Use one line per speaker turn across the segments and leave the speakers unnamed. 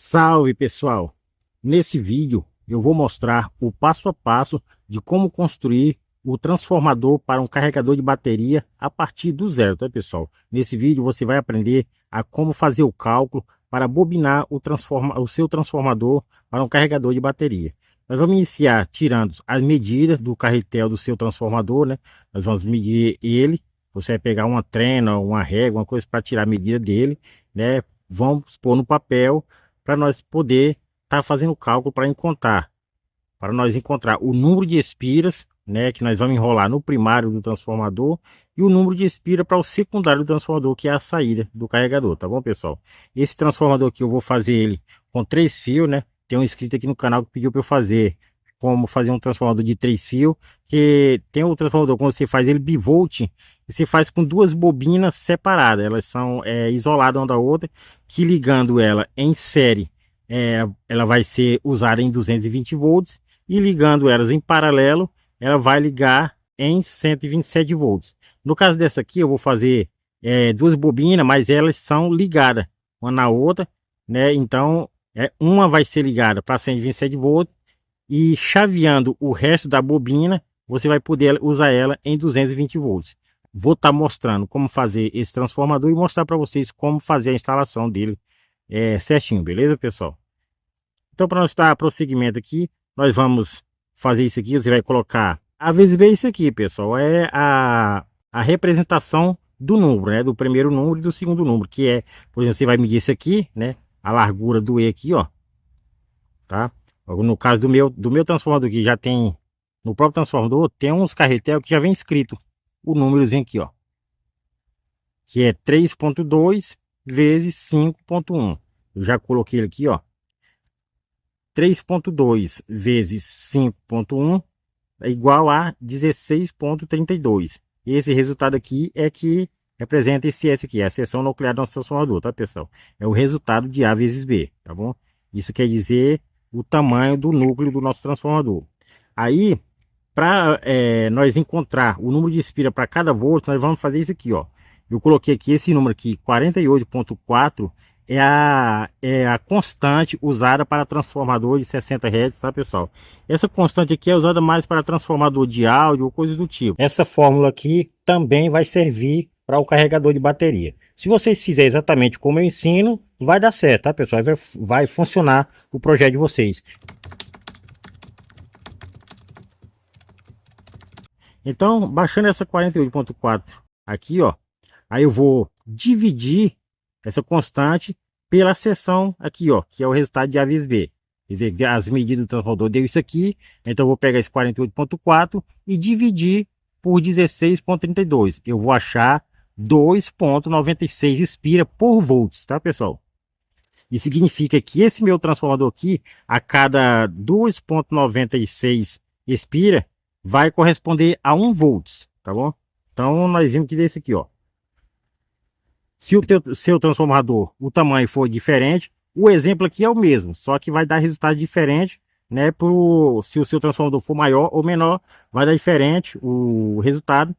Salve pessoal! Nesse vídeo eu vou mostrar o passo a passo de como construir o transformador para um carregador de bateria a partir do zero, tá pessoal? Nesse vídeo você vai aprender a como fazer o cálculo para bobinar o seu transformador para um carregador de bateria. Nós vamos iniciar tirando as medidas do carretel do seu transformador, né? Nós vamos medir ele, você vai pegar uma trena, uma régua, uma coisa para tirar a medida dele, né? Vamos pôr no papel para nós poder estar fazendo o cálculo para nós encontrar o número de espiras, né, que nós vamos enrolar no primário do transformador, e o número de espira para o secundário do transformador, que é a saída do carregador, tá bom, pessoal? Esse transformador aqui eu vou fazer ele com 3 fios, né? Tem um inscrito aqui no canal que pediu para eu fazer como fazer um transformador de 3 fios, que tem o transformador, quando você faz ele bivolt, você faz com duas bobinas separadas, elas são isoladas uma da outra, que ligando ela em série, ela vai ser usada em 220 volts, e ligando elas em paralelo, ela vai ligar em 127 volts. No caso dessa aqui, eu vou fazer duas bobinas, mas elas são ligadas uma na outra, né? Então, uma vai ser ligada para 127 volts, e chaveando o resto da bobina, você vai poder usar ela em 220 volts. Vou estar mostrando como fazer esse transformador e mostrar para vocês como fazer a instalação dele certinho, beleza, pessoal? Então, para nós dar prosseguimento aqui, nós vamos fazer isso aqui. Você vai colocar a vezes B, isso aqui, pessoal, é a representação do número, né? Do primeiro número e do segundo número, que é, por exemplo, você vai medir isso aqui, né? A largura do E aqui, ó, tá? No caso do meu transformador aqui, já tem, no próprio transformador, tem uns carretel que já vem escrito o númerozinho aqui, ó, que é 3.2 vezes 5.1. Eu já coloquei ele aqui, ó, 3.2 vezes 5.1 é igual a 16.32. Esse resultado aqui é que representa esse S aqui, a seção nuclear do nosso transformador, tá, pessoal? É o resultado de A vezes B, tá bom? Isso quer dizer o tamanho do núcleo do nosso transformador. Aí, para nós encontrar o número de espira para cada volt, nós vamos fazer isso aqui, ó. Eu coloquei aqui esse número aqui, 48.4, é a constante usada para transformador de 60 Hz, tá, pessoal? Essa constante aqui é usada mais para transformador de áudio ou coisa do tipo. Essa fórmula aqui também vai servir para o carregador de bateria. Se vocês fizerem exatamente como eu ensino, vai dar certo, tá, pessoal? Vai funcionar o projeto de vocês. Então, baixando essa 48.4 aqui, ó, aí eu vou dividir essa constante pela seção aqui, ó, que é o resultado de A vezes B. As medidas do transformador deu isso aqui, então eu vou pegar esse 48.4 e dividir por 16.32. Eu vou achar 2.96 espira por volts, tá, pessoal? Isso significa que esse meu transformador aqui, a cada 2.96 espira, vai corresponder a 1 volts, tá bom? Então nós vimos que desse aqui, ó. Se o seu transformador, o tamanho for diferente, o exemplo aqui é o mesmo, só que vai dar resultado diferente, né? Se o seu transformador for maior ou menor, vai dar diferente o resultado.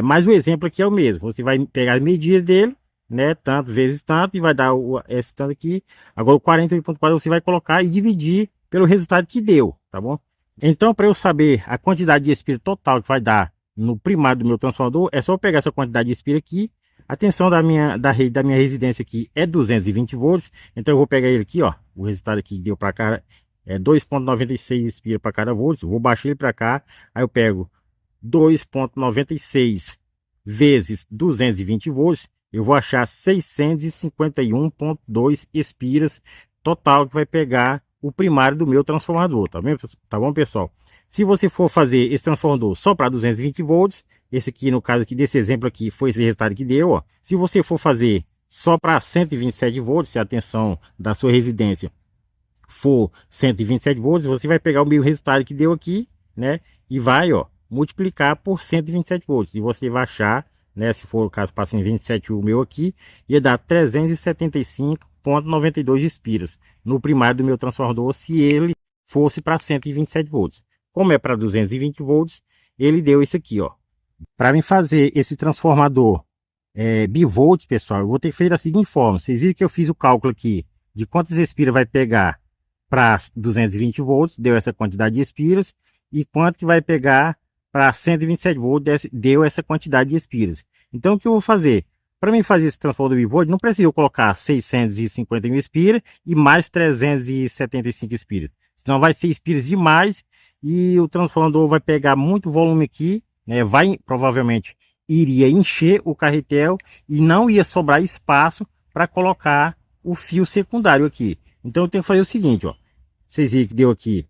Mas o exemplo aqui é o mesmo. Você vai pegar as medidas dele, né? Tanto vezes tanto, e vai dar esse tanto aqui. Agora o 48.4 você vai colocar e dividir pelo resultado que deu, tá bom? Então, para eu saber a quantidade de espira total que vai dar no primário do meu transformador, é só eu pegar essa quantidade de espira aqui. A tensão da minha residência aqui é 220 volts, então eu vou pegar ele aqui, ó, o resultado aqui que deu para cá é 2.96 espira para cada volt. Eu vou baixar ele para cá, aí eu pego 2.96 vezes 220 volts, eu vou achar 651.2 espiras total que vai pegar o primário do meu transformador, tá bom, pessoal? Se você for fazer esse transformador só para 220 volts, esse aqui, no caso aqui desse exemplo aqui, foi esse resultado que deu, ó. Se você for fazer só para 127 volts, se a tensão da sua residência for 127 volts, você vai pegar o meu resultado que deu aqui, né? E vai, ó, multiplicar por 127 volts. E você vai achar, né? Se for o caso para 127 o meu aqui, ia dar 375.92 espiras no primário do meu transformador, se ele fosse para 127 volts. Como é para 220 volts, ele deu isso aqui, ó. Para mim fazer esse transformador bivolt, pessoal, eu vou ter que fazer da seguinte forma. Vocês viram que eu fiz o cálculo aqui de quantas espiras vai pegar para 220 volts, deu essa quantidade de espiras, e quanto que vai pegar para 127 volts, deu essa quantidade de espiras. Então, o que eu vou fazer? Para mim fazer esse transformador bivolt, não precisa eu colocar 651 espiras e mais 375 espiras. Senão vai ser espiras demais e o transformador vai pegar muito volume aqui, né? Provavelmente iria encher o carretel e não ia sobrar espaço para colocar o fio secundário aqui. Então eu tenho que fazer o seguinte, ó. Vocês viram que deu aqui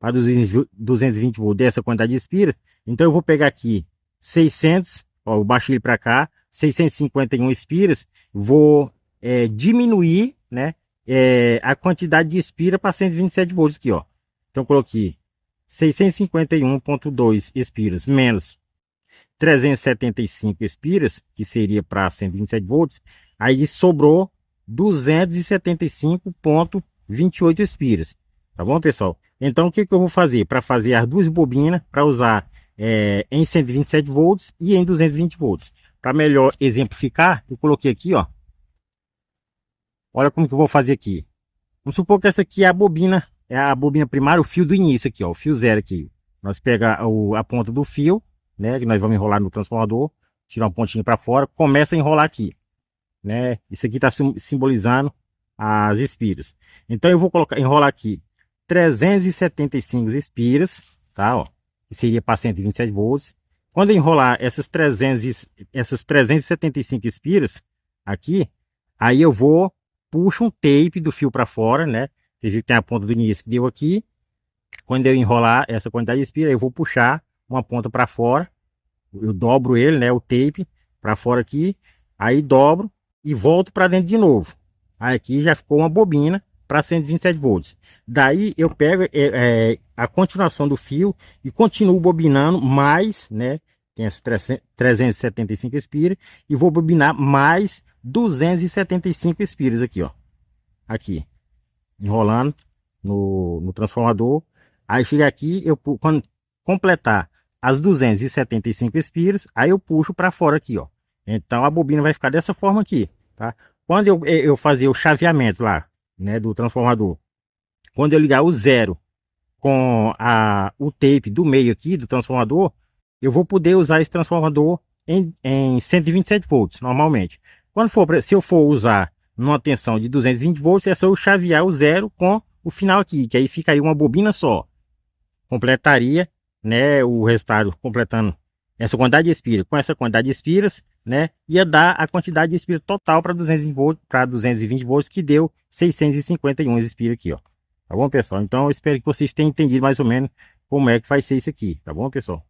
para 220 volts dessa quantidade de espiras. Então eu vou pegar aqui 600, ó, eu baixei ele para cá, 651 espiras, vou diminuir, né, a quantidade de espira para 127 volts aqui, ó. Então coloquei 651.2 espiras menos 375 espiras, que seria para 127 volts, aí sobrou 275.28 espiras. Tá bom, pessoal? Então o que eu vou fazer? Para fazer as duas bobinas, para usar em 127 volts e em 220 volts. Para melhor exemplificar, eu coloquei aqui, ó. Olha como que eu vou fazer aqui. Vamos supor que essa aqui é a bobina primária, o fio do início aqui, ó, o fio zero aqui. Nós pegamos a ponta do fio, né, que nós vamos enrolar no transformador, tirar um pontinho para fora, começa a enrolar aqui, né? Isso aqui está simbolizando as espiras. Então eu vou enrolar aqui 375 espiras, tá, ó, que seria para 127 volts. Quando eu enrolar essas 375 espiras aqui, aí eu puxo um tape do fio para fora, né? Você viu que tem a ponta do início que deu aqui. Quando eu enrolar essa quantidade de espira, eu vou puxar uma ponta para fora. Eu dobro ele, né? O tape para fora aqui. Aí dobro e volto para dentro de novo. Aí aqui já ficou uma bobina para 127 volts. Daí eu pego a continuação do fio e continuo bobinando mais, né? Tem as 375 espiras e vou bobinar mais 275 espiras aqui, ó. Aqui, enrolando no transformador. Aí chega aqui, quando completar as 275 espiras, aí eu puxo para fora aqui, ó. Então a bobina vai ficar dessa forma aqui, tá? Quando eu fazer o chaveamento lá, né, do transformador, quando eu ligar o zero com o tape do meio aqui do transformador, eu vou poder usar esse transformador em 127 volts normalmente. Se eu for usar numa tensão de 220 volts, é só eu chavear o zero com o final aqui, que aí ficaria uma bobina só. Completaria, né, o resultado completando essa quantidade de espiras com essa quantidade de espiras, né, ia dar a quantidade de espiras total para 220 volts, que deu 651 espiras aqui, ó. Tá bom, pessoal? Então eu espero que vocês tenham entendido mais ou menos como é que vai ser isso aqui, tá bom, pessoal?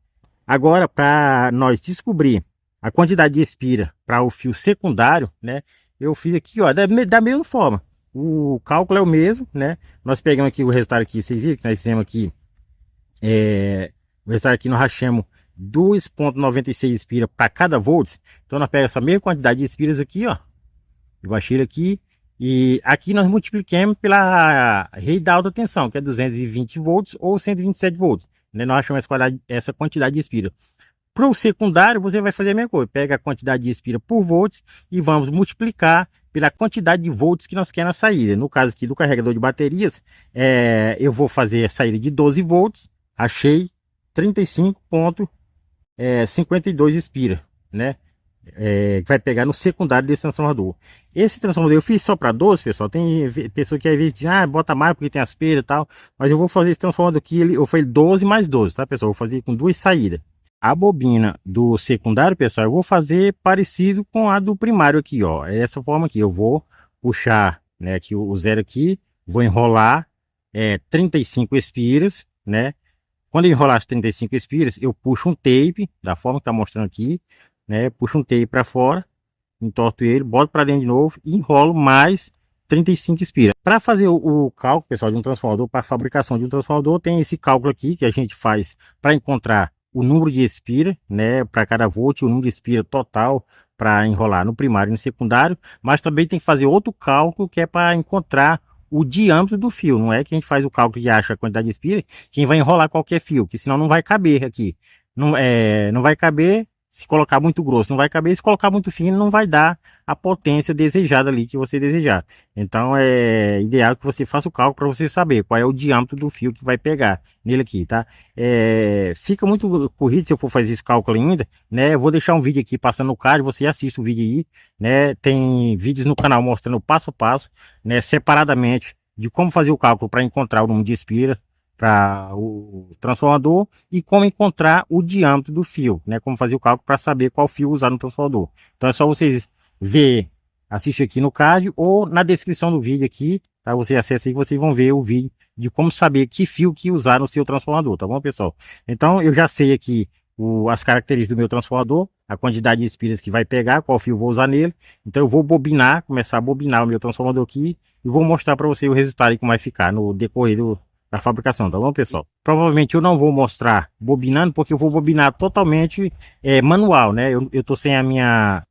Agora, para nós descobrir a quantidade de espira para o fio secundário, né, eu fiz aqui, ó, da mesma forma. O cálculo é o mesmo, né? Nós pegamos aqui o resultado aqui, vocês viram que nós fizemos aqui, o resultado aqui nós rachamos 2,96 espiras para cada volts. Então nós pegamos essa mesma quantidade de espiras aqui, ó, eu baixei ele aqui, e aqui nós multiplicamos pela rede da alta tensão, que é 220 volts ou 127 volts, né? Nós achamos essa quantidade de espira. Para o secundário, você vai fazer a mesma coisa. Pega a quantidade de espira por volts e vamos multiplicar pela quantidade de volts que nós queremos na saída. No caso aqui do carregador de baterias, eu vou fazer a saída de 12 volts. Achei 35,52 espira, né? Que vai pegar no secundário desse transformador. Esse transformador eu fiz só para 12, pessoal. Tem pessoa que às vezes diz, bota mais porque tem as perdas e tal. Mas eu vou fazer esse transformador aqui, eu falei 12 mais 12, tá, pessoal? Eu vou fazer com duas saídas. A bobina do secundário, pessoal, eu vou fazer parecido com a do primário aqui, ó. É dessa forma aqui, eu vou puxar, né, aqui o zero aqui, vou enrolar 35 espiras, né? Quando eu enrolar as 35 espiras, eu puxo um tape, da forma que tá mostrando aqui, né? Puxo um tape para fora, entorto ele, boto para dentro de novo e enrolo mais 35 espiras. Para fazer o cálculo, pessoal, de um transformador, para a fabricação de um transformador, tem esse cálculo aqui que a gente faz para encontrar o número de espira, né, para cada volt, o número de espira total para enrolar no primário e no secundário, mas também tem que fazer outro cálculo que é para encontrar o diâmetro do fio. Não é que a gente faz o cálculo e acha a quantidade de espira, quem vai enrolar qualquer fio, que senão não vai caber aqui. Não vai caber Se colocar muito grosso, não vai caber. Se colocar muito fino, não vai dar a potência desejada ali que você desejar. Então é ideal que você faça o cálculo para você saber qual é o diâmetro do fio que vai pegar nele aqui, tá? Fica muito corrido se eu for fazer esse cálculo ainda, né? Eu vou deixar um vídeo aqui passando no card, você assiste o vídeo aí, né? Tem vídeos no canal mostrando passo a passo, né? Separadamente de como fazer o cálculo para encontrar o número de espira para o transformador e como encontrar o diâmetro do fio, né? Como fazer o cálculo para saber qual fio usar no transformador. Então é só vocês ver, assistir aqui no card ou na descrição do vídeo aqui, tá? Você acessa aí, vocês vão ver o vídeo de como saber que fio que usar no seu transformador, tá bom, pessoal? Então eu já sei aqui as características do meu transformador, a quantidade de espiras que vai pegar, qual fio vou usar nele. Então eu vou bobinar, começar a bobinar o meu transformador aqui e vou mostrar para você o resultado e como vai ficar no decorrer da fabricação, tá bom, pessoal? Provavelmente eu não vou mostrar bobinando, porque eu vou bobinar totalmente manual, né? Eu tô sem a minha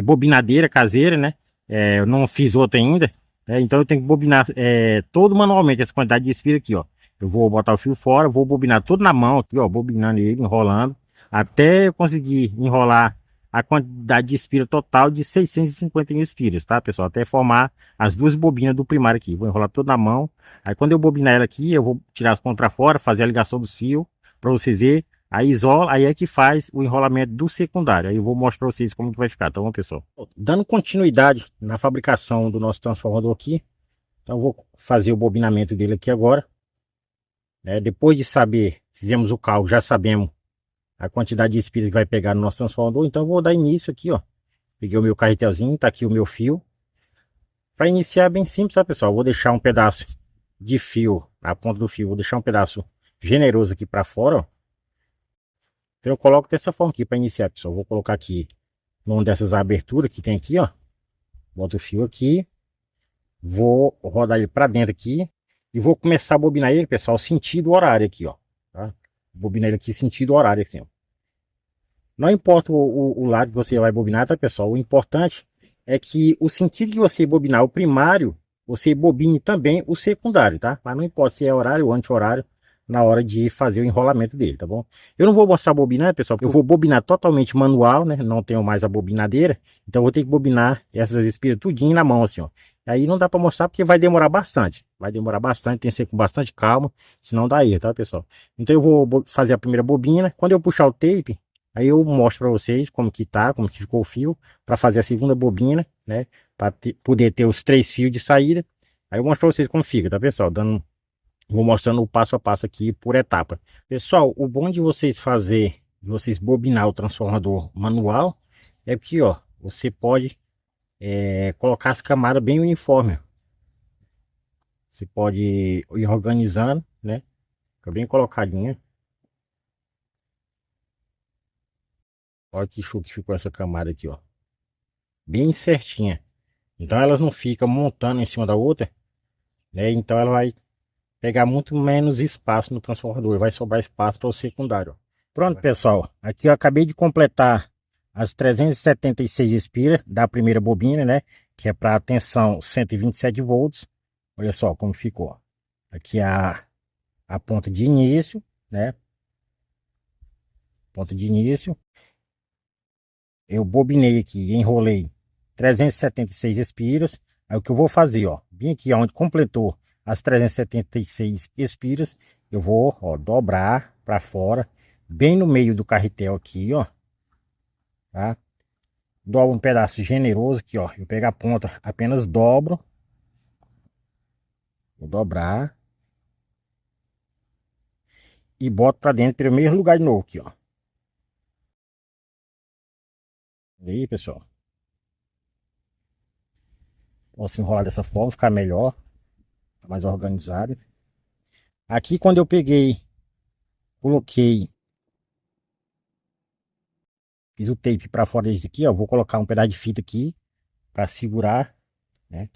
bobinadeira caseira, né? Eu não fiz outra ainda, então eu tenho que bobinar todo manualmente essa quantidade de espira aqui, ó. Eu vou botar o fio fora, vou bobinar tudo na mão aqui, ó, bobinando ele, enrolando, até eu conseguir enrolar a quantidade de espira total de 651 espiras, tá, pessoal? Até formar as duas bobinas do primário aqui. Vou enrolar tudo na mão. Aí quando eu bobinar ela aqui, eu vou tirar as pontas para fora, fazer a ligação dos fios, para vocês verem. Aí isola, aí é que faz o enrolamento do secundário. Aí eu vou mostrar para vocês como que vai ficar, tá bom, pessoal? Dando continuidade na fabricação do nosso transformador aqui, então eu vou fazer o bobinamento dele aqui agora. Depois de saber, fizemos o cálculo, já sabemos a quantidade de espírito que vai pegar no nosso transformador. Então eu vou dar início aqui, ó. Peguei o meu carretelzinho, tá aqui o meu fio. Para iniciar é bem simples, tá, pessoal? Eu vou deixar um pedaço de fio, a ponta do fio, vou deixar um pedaço generoso aqui para fora, ó. Então eu coloco dessa forma aqui para iniciar, pessoal. Vou colocar aqui numa dessas aberturas que tem aqui, ó. Boto o fio aqui, vou rodar ele para dentro aqui e vou começar a bobinar ele, pessoal, sentido horário aqui, ó. Tá? Bobinar ele aqui sentido horário assim, ó. Não importa o lado que você vai bobinar, tá, pessoal? O importante é que o sentido que você bobinar o primário, você bobine também o secundário, tá? Mas não importa se é horário ou anti-horário na hora de fazer o enrolamento dele, tá bom? Eu não vou mostrar bobinar, pessoal, porque eu vou bobinar totalmente manual, né? Não tenho mais a bobinadeira, então eu vou ter que bobinar essas espiras tudinho na mão, assim, ó. Aí não dá para mostrar porque vai demorar bastante. Vai demorar bastante, tem que ser com bastante calma, senão dá erro, tá, pessoal? Então eu vou fazer a primeira bobina. Quando eu puxar o tape, aí eu mostro para vocês como que tá, como que ficou o fio, para fazer a segunda bobina, né? Para poder ter os 3 fios de saída. Aí eu mostro para vocês como fica, tá, pessoal? Vou mostrando o passo a passo aqui por etapa. Pessoal, o bom de vocês bobinar o transformador manual, é que, ó, você pode colocar as camadas bem uniforme. Você pode ir organizando, né? Fica bem colocadinha. Olha que show que ficou essa camada aqui, ó. Bem certinha. Então elas não ficam montando em cima da outra, né? Então ela vai pegar muito menos espaço no transformador. Vai sobrar espaço para o secundário, ó. Pronto, pessoal. Aqui eu acabei de completar as 376 espiras da primeira bobina, né? Que é para tensão 127 volts. Olha só como ficou. Aqui a ponta de início, né? Ponta de início. Eu bobinei aqui, enrolei 376 espiras. Aí o que eu vou fazer, ó, bem aqui onde completou as 376 espiras, eu vou, ó, dobrar para fora, bem no meio do carretel aqui, ó, tá? Dobro um pedaço generoso aqui, ó. Eu pego a ponta, apenas dobro. Vou dobrar e boto para dentro pelo mesmo lugar de novo aqui, ó. E aí, pessoal, posso enrolar dessa forma, ficar melhor, mais organizado. Aqui quando eu peguei, coloquei, fiz o tape para fora desse aqui, ó. Vou colocar um pedaço de fita aqui para segurar, né?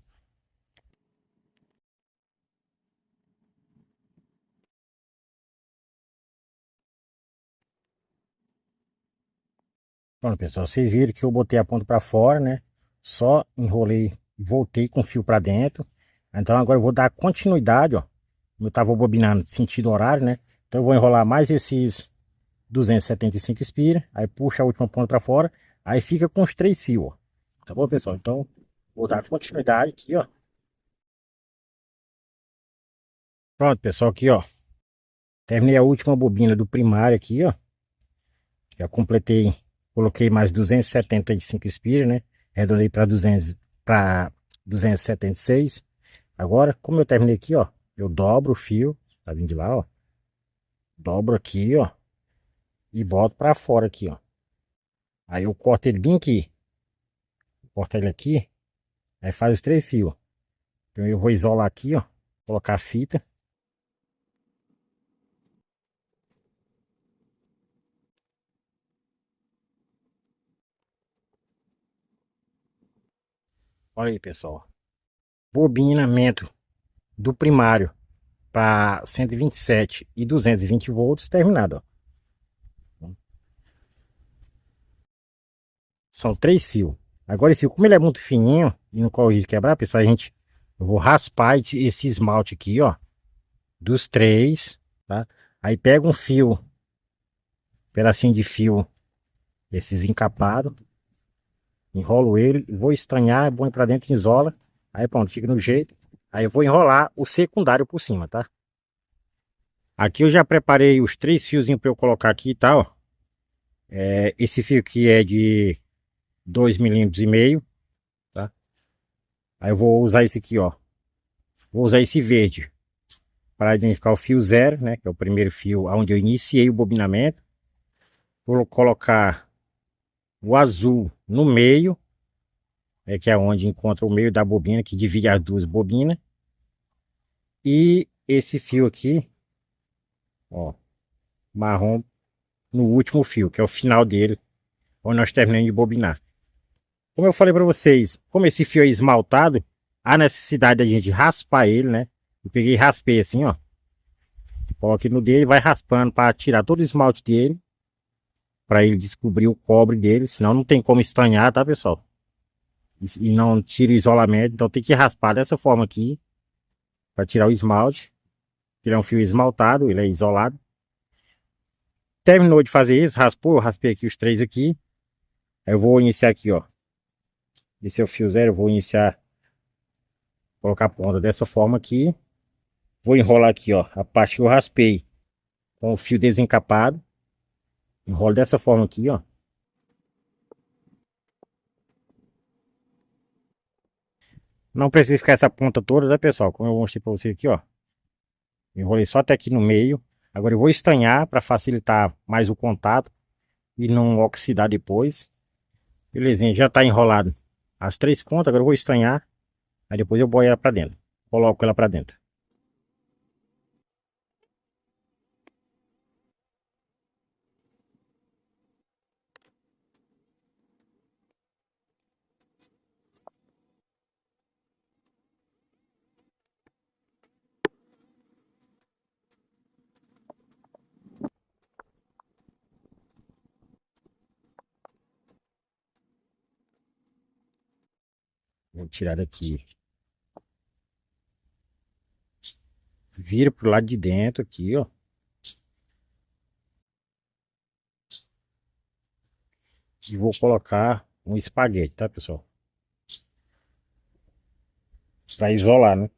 Pronto, pessoal, vocês viram que eu botei a ponta para fora, né? Só enrolei, voltei com o fio para dentro. Então agora eu vou dar continuidade, ó. Eu tava bobinando sentido horário, né? Então eu vou enrolar mais esses 275 espira, aí puxa a última ponta para fora, aí fica com os 3 fios, ó. Tá bom, pessoal? Então, vou dar continuidade aqui, ó. Pronto, pessoal, aqui, ó. Terminei a última bobina do primário aqui, ó. Já completei, coloquei mais 275 espira, né? Arredondei para 276. Agora, como eu terminei aqui, ó, eu dobro o fio, tá vindo de lá, ó. Dobro aqui, ó, e boto para fora aqui, ó. Aí eu corto ele bem aqui. Corto ele aqui, aí faz os 3 fios. Então eu vou isolar aqui, ó, colocar a fita. Olha aí, pessoal. Bobinamento do primário para 127 e 220 volts terminado, ó. São 3 fios. Agora esse fio, como ele é muito fininho e não corre de quebrar, pessoal, eu vou raspar esse esmalte aqui, ó, dos 3, tá? Aí pega um fio, pedacinho de fio, esses encapados, enrolo ele, vou estranhar, põe pra dentro, isola, aí pronto, fica no jeito. Aí eu vou enrolar o secundário por cima, tá? Aqui eu já preparei os 3 fiozinhos para eu colocar aqui e tal. Esse fio aqui é de 2,5 mm, tá? Aí eu vou usar esse aqui, ó. Vou usar esse verde para identificar o fio 0, né? Que é o primeiro fio onde eu iniciei o bobinamento. Vou colocar o azul no meio, que é onde encontra o meio da bobina, que divide as duas bobinas. E esse fio aqui, ó, marrom, no último fio, que é o final dele, onde nós terminamos de bobinar. Como eu falei para vocês, como esse fio é esmaltado, há necessidade da gente raspar ele, né? Eu peguei e raspei assim, ó. Coloquei no dele, vai raspando para tirar todo o esmalte dele, para ele descobrir o cobre dele, senão não tem como estranhar, tá, pessoal? E não tira o isolamento, então tem que raspar dessa forma aqui, para tirar o esmalte. Ele é um fio esmaltado, ele é isolado. Terminou de fazer isso, raspou, eu raspei aqui os 3 aqui. Aí eu vou iniciar aqui, ó. Esse é o fio 0, eu vou iniciar, colocar a ponta dessa forma aqui. Vou enrolar aqui, ó, a parte que eu raspei com o fio desencapado. Enrolo dessa forma aqui, ó. Não precisa ficar essa ponta toda, né, pessoal? Como eu mostrei pra você aqui, ó. Enrolei só até aqui no meio. Agora eu vou estanhar para facilitar mais o contato e não oxidar depois. Belezinha, já tá enrolado as 3 pontas. Agora eu vou estanhar. Aí depois eu boio ela pra dentro. Coloco ela pra dentro. Vou tirar daqui. Vira pro lado de dentro aqui, ó. E vou colocar um espaguete, tá, pessoal? Pra isolar, né?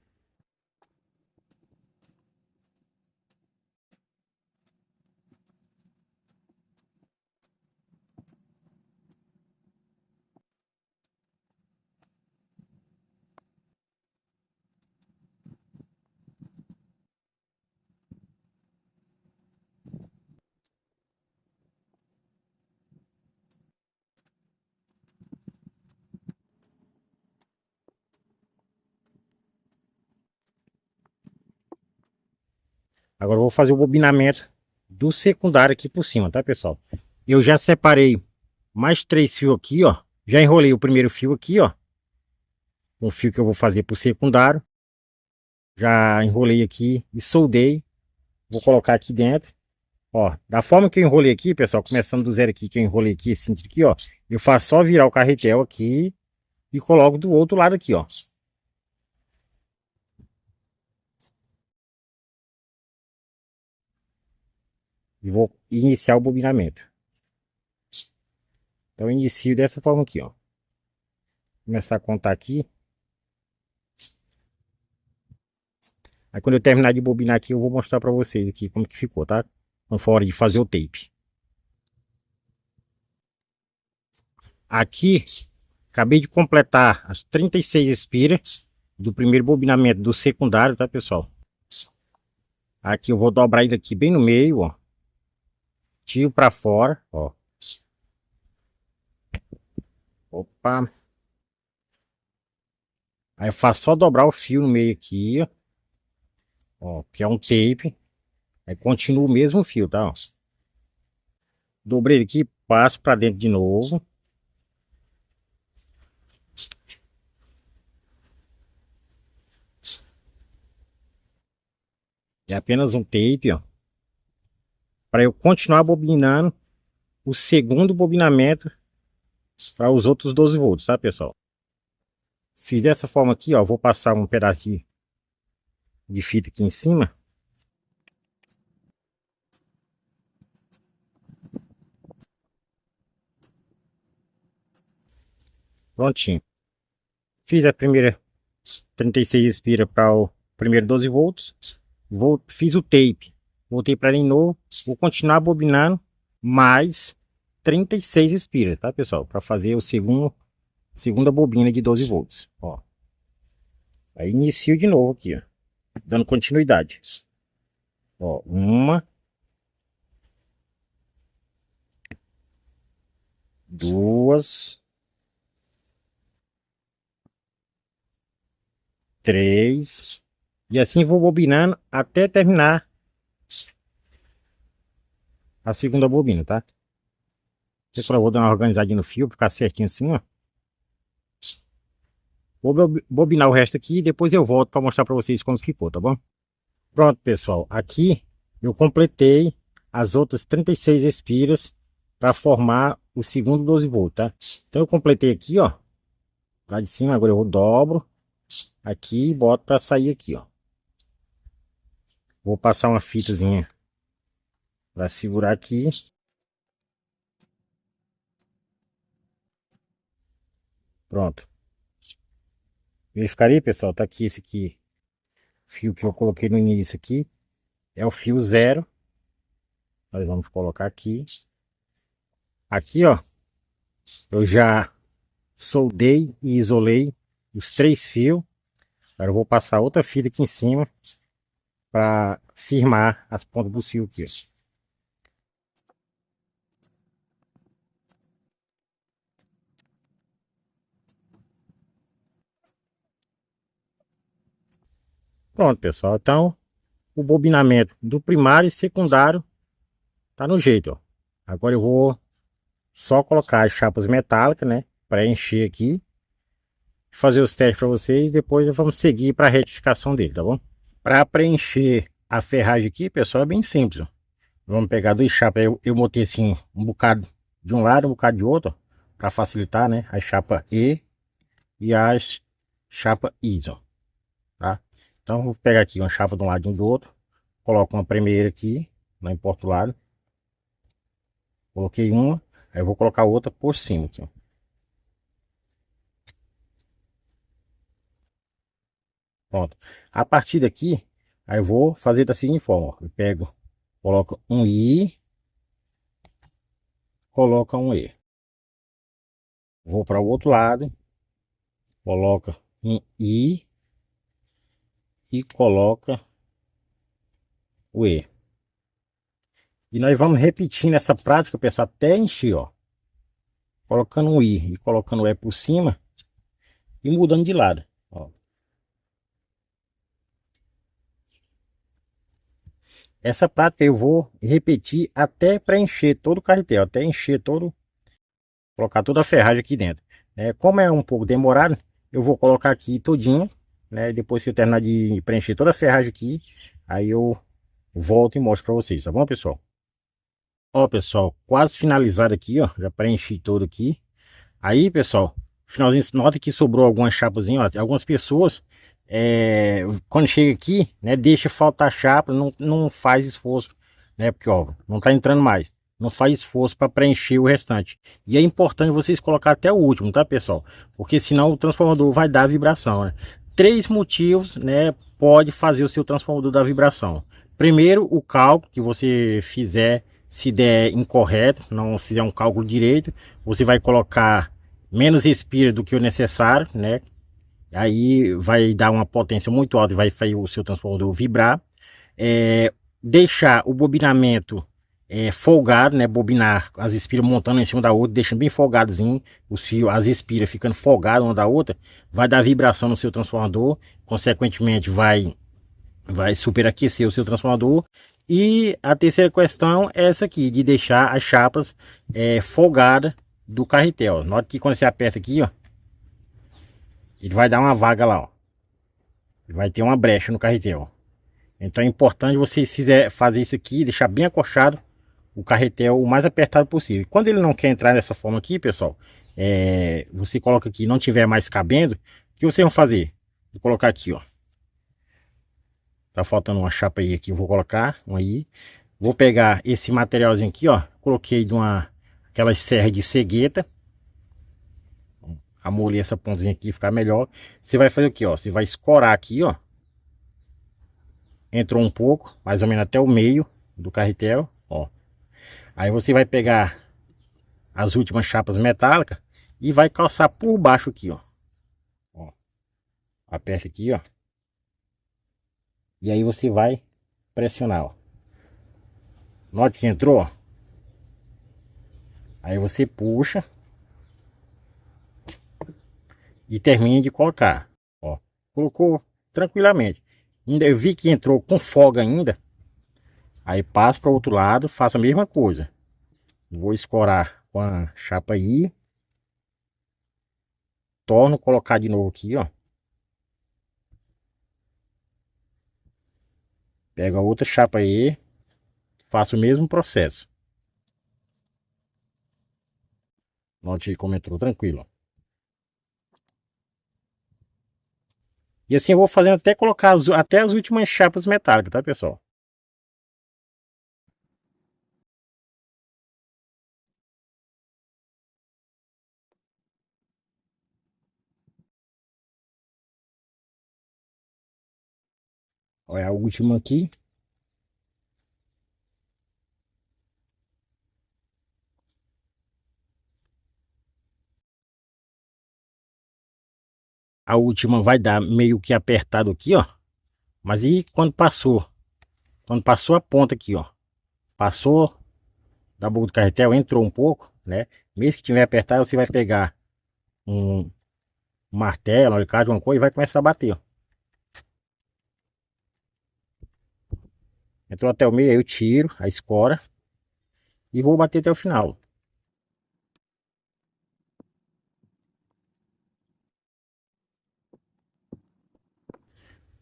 Agora eu vou fazer o bobinamento do secundário aqui por cima, tá, pessoal? Eu já separei mais 3 fios aqui, ó. Já enrolei o primeiro fio aqui, ó. O fio que eu vou fazer pro secundário. Já enrolei aqui e soldei. Vou colocar aqui dentro. Ó, da forma que eu enrolei aqui, pessoal, começando do zero aqui, que eu enrolei aqui, esse aqui, ó. Eu faço só virar o carretel aqui e coloco do outro lado aqui, ó. E vou iniciar o bobinamento. Então eu inicio dessa forma aqui, ó. Começar a contar aqui. Aí quando eu terminar de bobinar aqui, eu vou mostrar pra vocês aqui como que ficou, tá? Conforme de fazer o tape. Aqui, acabei de completar as 36 espiras do primeiro bobinamento do secundário, tá, pessoal? Aqui eu vou dobrar ele aqui bem no meio, ó. Tiro pra fora, ó. Opa. Aí eu faço só dobrar o fio no meio aqui, ó. Que é um tape. Aí continua o mesmo fio, tá, ó. Dobrei ele aqui, passo pra dentro de novo. É apenas um tape, ó. Para eu continuar bobinando o segundo bobinamento para os outros 12 volts, tá, pessoal? Fiz dessa forma aqui, ó. Vou passar um pedaço de fita aqui em cima. Prontinho. Fiz a primeira 36 espira para o primeiro 12 volts. Fiz o tape. Voltei para ele de novo. Vou continuar bobinando mais 36 espiras, tá, pessoal? Para fazer o segunda bobina de 12 volts, ó. Aí inicio de novo aqui, ó. Dando continuidade. Ó, uma, duas, três, e assim vou bobinando até terminar a segunda bobina, tá? Agora eu vou dar uma organizadinha no fio, pra ficar certinho assim, ó. Vou bobinar o resto aqui e depois eu volto para mostrar para vocês como ficou, tá bom? Pronto, pessoal. Aqui eu completei as outras 36 espiras para formar o segundo 12 volts, tá? Então eu completei aqui, ó. Lá de cima, agora eu dobro aqui e boto para sair aqui, ó. Vou passar uma fitazinha para segurar aqui. Pronto. Verificaria, pessoal, tá aqui esse aqui, fio que eu coloquei no início aqui, é o fio 0. Nós vamos colocar aqui. Aqui, ó, eu já soldei e isolei os 3 fios. Agora eu vou passar outra fita aqui em cima para firmar as pontas dos fios aqui, ó. Pronto, pessoal. Então, o bobinamento do primário e secundário tá no jeito, ó. Agora eu vou só colocar as chapas metálicas, né, para encher aqui, fazer os testes para vocês, depois vamos seguir para a retificação dele, tá bom? Para preencher a ferragem aqui, pessoal, é bem simples, ó. Vamos pegar 2 chapas, eu botei assim um bocado de um lado, um bocado de outro, para facilitar, né, a chapa e as chapa I, ó, tá? Então vou pegar aqui uma chapa de um lado e do outro, coloco uma primeira aqui, não importa o lado, coloquei uma, aí eu vou colocar outra por cima aqui, ó. Pronto. A partir daqui, aí eu vou fazer da seguinte forma, ó. Eu pego, coloco um I, coloca um E. Vou para o outro lado, coloca um I e coloca o E. E nós vamos repetindo essa prática, pessoal, até encher, ó. Colocando um I e colocando o E por cima e mudando de lado, ó. Essa prática eu vou repetir até preencher todo o carretel, até encher todo, colocar toda a ferragem aqui dentro. Como é um pouco demorado, eu vou colocar aqui todinho, né? Depois que eu terminar de preencher toda a ferragem aqui, aí eu volto e mostro para vocês, tá bom, pessoal? Ó, pessoal, quase finalizado aqui, ó, já preenchi todo aqui. Aí, pessoal, finalzinho, nota que sobrou algumas chapazinhas, ó. Algumas pessoas, quando chega aqui, né, deixa faltar chapa, não faz esforço né? Porque, ó, não tá entrando mais. Não faz esforço para preencher o restante. E é importante vocês colocar até o último, tá, pessoal? Porque senão o transformador vai dar vibração, né? Três motivos, né, pode fazer o seu transformador dar vibração. Primeiro, o cálculo que você fizer, se der incorreto, não fizer um cálculo direito, você vai colocar menos respira do que o necessário, né? Aí vai dar uma potência muito alta e vai fazer o seu transformador vibrar. Deixar o bobinamento folgado, né? Bobinar as espiras montando em cima da outra, deixando bem folgadozinho os fios, as espiras ficando folgadas uma da outra, vai dar vibração no seu transformador, consequentemente vai superaquecer o seu transformador. E a terceira questão é essa aqui, de deixar as chapas folgadas do carretel. Note que quando você aperta aqui, ó, ele vai dar uma vaga lá, ó. Vai ter uma brecha no carretel. Então é importante você fazer isso aqui, deixar bem acochado o carretel o mais apertado possível. Quando ele não quer entrar dessa forma aqui, pessoal, você coloca aqui, não tiver mais cabendo, o que vocês vão fazer? Vou colocar aqui, ó. Tá faltando uma chapa aí aqui, eu vou colocar uma aí. Vou pegar esse materialzinho aqui, ó. Coloquei de aquelas serras de cegueta. Amolei essa pontinha aqui, ficar melhor. Você vai fazer o que, ó? Você vai escorar aqui, ó. Entrou um pouco, mais ou menos até o meio do carretel, ó. Aí você vai pegar as últimas chapas metálicas e vai calçar por baixo aqui, ó. Ó. Aperta aqui, ó. E aí você vai pressionar, ó. Note que entrou, ó. Aí você puxa e termina de colocar, ó. Colocou tranquilamente. Ainda eu vi que entrou com folga ainda. Aí passa para o outro lado, faça a mesma coisa. Vou escorar com a chapa aí. Torno colocar de novo aqui, ó. Pega outra chapa aí. Faço o mesmo processo. Note aí como entrou tranquilo, ó. E assim eu vou fazendo até colocar até as últimas chapas metálicas, tá, pessoal? Olha a última aqui. A última vai dar meio que apertado aqui, ó. Mas aí quando passou a ponta aqui, ó. Passou da boca do carretel, entrou um pouco, né? Mesmo que tiver apertado, você vai pegar um martelo, um alicate, uma coisa e vai começar a bater, ó. Entrou até o meio, aí eu tiro a escora e vou bater até o final.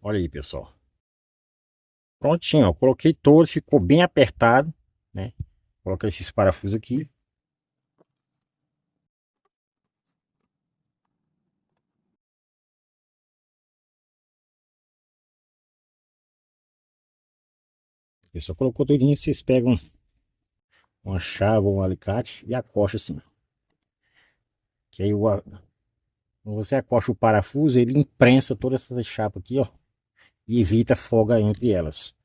Olha aí, pessoal. Prontinho, ó. Coloquei todos, ficou bem apertado, né? Coloquei esses parafusos aqui. Pessoal, colocou tudinho, vocês pegam uma chave ou um alicate e acocha assim. Que aí quando você acocha o parafuso, ele imprensa todas essas chapas aqui, ó. E evita folga entre elas.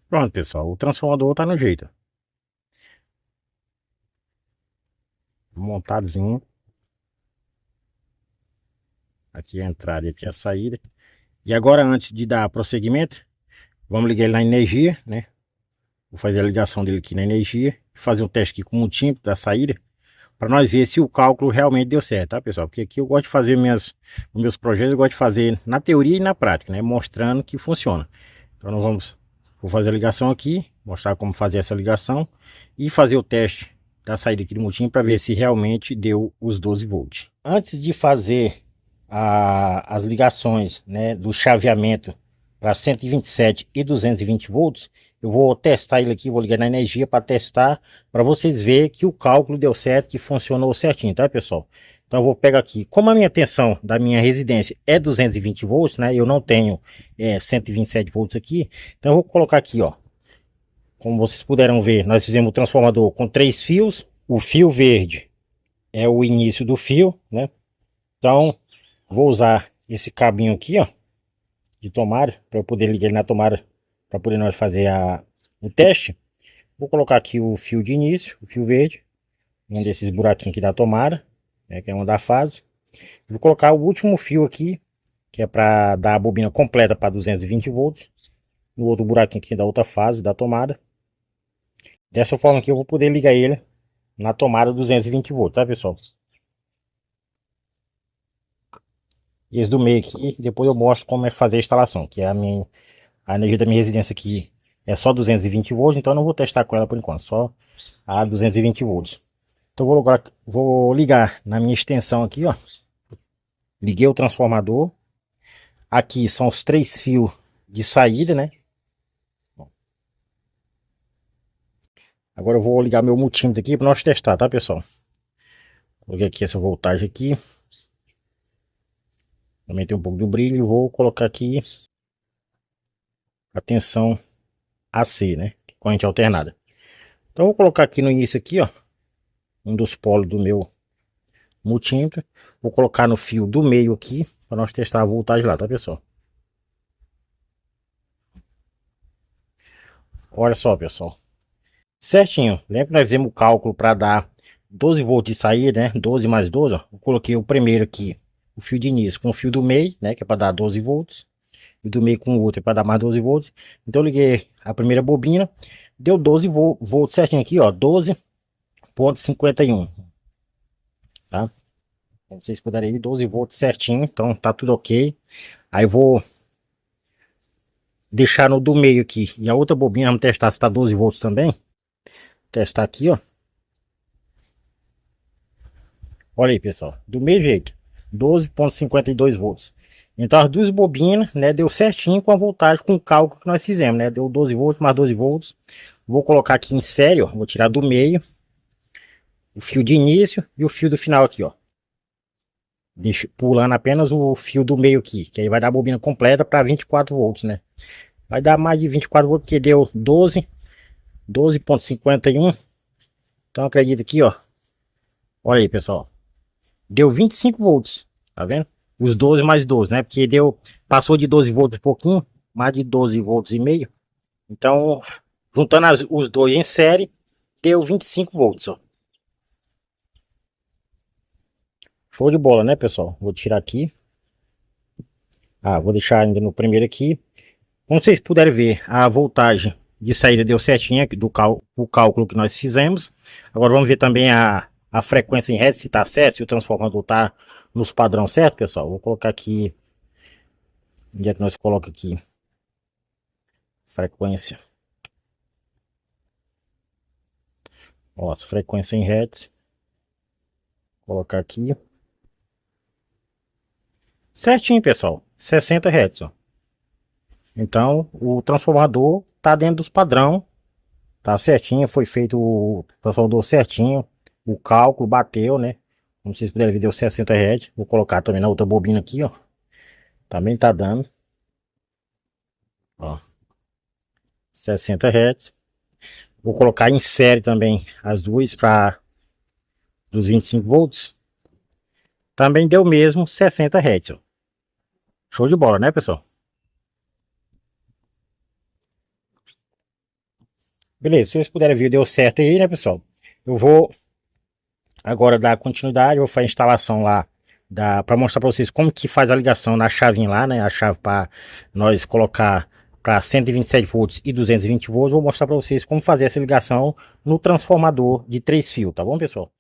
Pronto, pessoal, o transformador tá no jeito. Montadozinho. Aqui é a entrada e aqui é a saída. E agora, antes de dar prosseguimento, vamos ligar ele na energia, né? Vou fazer a ligação dele aqui na energia. Fazer um teste aqui com o multímetro da saída. Para nós ver se o cálculo realmente deu certo, tá, pessoal? Porque aqui eu gosto de fazer os meus projetos, eu gosto de fazer na teoria e na prática, né? Mostrando que funciona. Então vou fazer a ligação aqui, mostrar como fazer essa ligação e fazer o teste da saída aqui do multímetro para ver se realmente deu os 12 volts. Antes de fazer as ligações, né, do chaveamento para 127 e 220 volts, eu vou testar ele aqui, vou ligar na energia para testar, para vocês verem que o cálculo deu certo, que funcionou certinho, tá, pessoal? Então eu vou pegar aqui, como a minha tensão da minha residência é 220 volts, né? Eu não tenho 127 volts aqui, então eu vou colocar aqui, ó. Como vocês puderam ver, nós fizemos o transformador com 3 fios. O fio verde é o início do fio, né? Então vou usar esse cabinho aqui, ó, de tomada, para eu poder ligar ele na tomada, para poder nós fazer o teste. Vou colocar aqui o fio de início, o fio verde, um desses buraquinhos aqui da tomada, né, que é uma da fase. Vou colocar o último fio aqui, que é para dar a bobina completa para 220 volts, no outro buraquinho aqui da outra fase da tomada. Dessa forma aqui eu vou poder ligar ele na tomada 220 volts, tá, pessoal? Esse do meio aqui, depois eu mostro como é fazer a instalação, que é a energia da minha residência aqui é só 220 volts, então eu não vou testar com ela por enquanto, só a 220 volts. Então vou ligar na minha extensão aqui, ó. Liguei o transformador. Aqui são os 3 fios de saída, né? Agora eu vou ligar meu multímetro aqui para nós testar, tá, pessoal? Coloquei aqui essa voltagem aqui. Aumentei um pouco do brilho e vou colocar aqui a tensão AC, né? Corrente alternada. Então eu vou colocar aqui no início aqui, ó, um dos polos do meu multímetro. Vou colocar no fio do meio aqui para nós testar a voltagem lá, tá, pessoal? Olha só, pessoal. Certinho. Lembra que nós fizemos o cálculo para dar 12 volts de saída, né? 12 mais 12, ó. Eu coloquei o primeiro aqui, o fio de início, com o fio do meio, né? Que é para dar 12 volts. E do meio com o outro é para dar mais 12 volts. Então eu liguei a primeira bobina. Deu 12 volts certinho aqui, ó. 12,51. Tá? Como vocês puderem ir, 12 volts certinho. Então tá tudo ok. Aí eu vou deixar no do meio aqui. E a outra bobina, vamos testar se tá 12 volts também. Testar aqui, ó. Olha aí, pessoal. Do mesmo jeito. 12,52 volts. Então as duas bobinas, né, deu certinho com a voltagem, com o cálculo que nós fizemos, né? Deu 12 volts mais 12 volts. Vou colocar aqui em série, ó. Vou tirar do meio o fio de início e o fio do final aqui, ó. Deixa pulando apenas o fio do meio aqui, que aí vai dar a bobina completa para 24 volts, né? Vai dar mais de 24 volts, porque deu 12,51. Então acredito aqui, ó. Olha aí, pessoal. Deu 25 volts, tá vendo? Os 12 mais 12, né? Porque passou de 12 volts um pouquinho, mais de 12 volts e meio. Então, juntando os dois em série, deu 25 volts, ó. Show de bola, né, pessoal? Vou tirar aqui. Vou deixar ainda no primeiro aqui. Como vocês puderem ver, a voltagem de saída deu certinho aqui o cálculo que nós fizemos. Agora vamos ver também a frequência em hertz, se tá certo, se o transformador tá nos padrões certo, pessoal. Vou colocar aqui. Onde é que nós colocamos aqui? Frequência. Ó, frequência em hertz. Vou colocar aqui. Certinho, pessoal. 60 hertz, ó. Então, o transformador tá dentro dos padrão. Tá certinho, foi feito o transformador certinho. O cálculo bateu, né? Como vocês puderem ver, deu 60 Hz. Vou colocar também na outra bobina aqui, ó. Também tá dando. Ó. 60 Hz. Vou colocar em série também as duas para dos 25 volts. Também deu mesmo 60 Hz, ó. Show de bola, né, pessoal? Beleza, se vocês puderem ver, deu certo aí, né, pessoal? Eu vou agora dar continuidade, vou fazer a instalação lá para mostrar para vocês como que faz a ligação na chavinha lá, né? A chave para nós colocar para 127 volts e 220 volts. Vou mostrar para vocês como fazer essa ligação no transformador de 3 fios, tá bom, pessoal?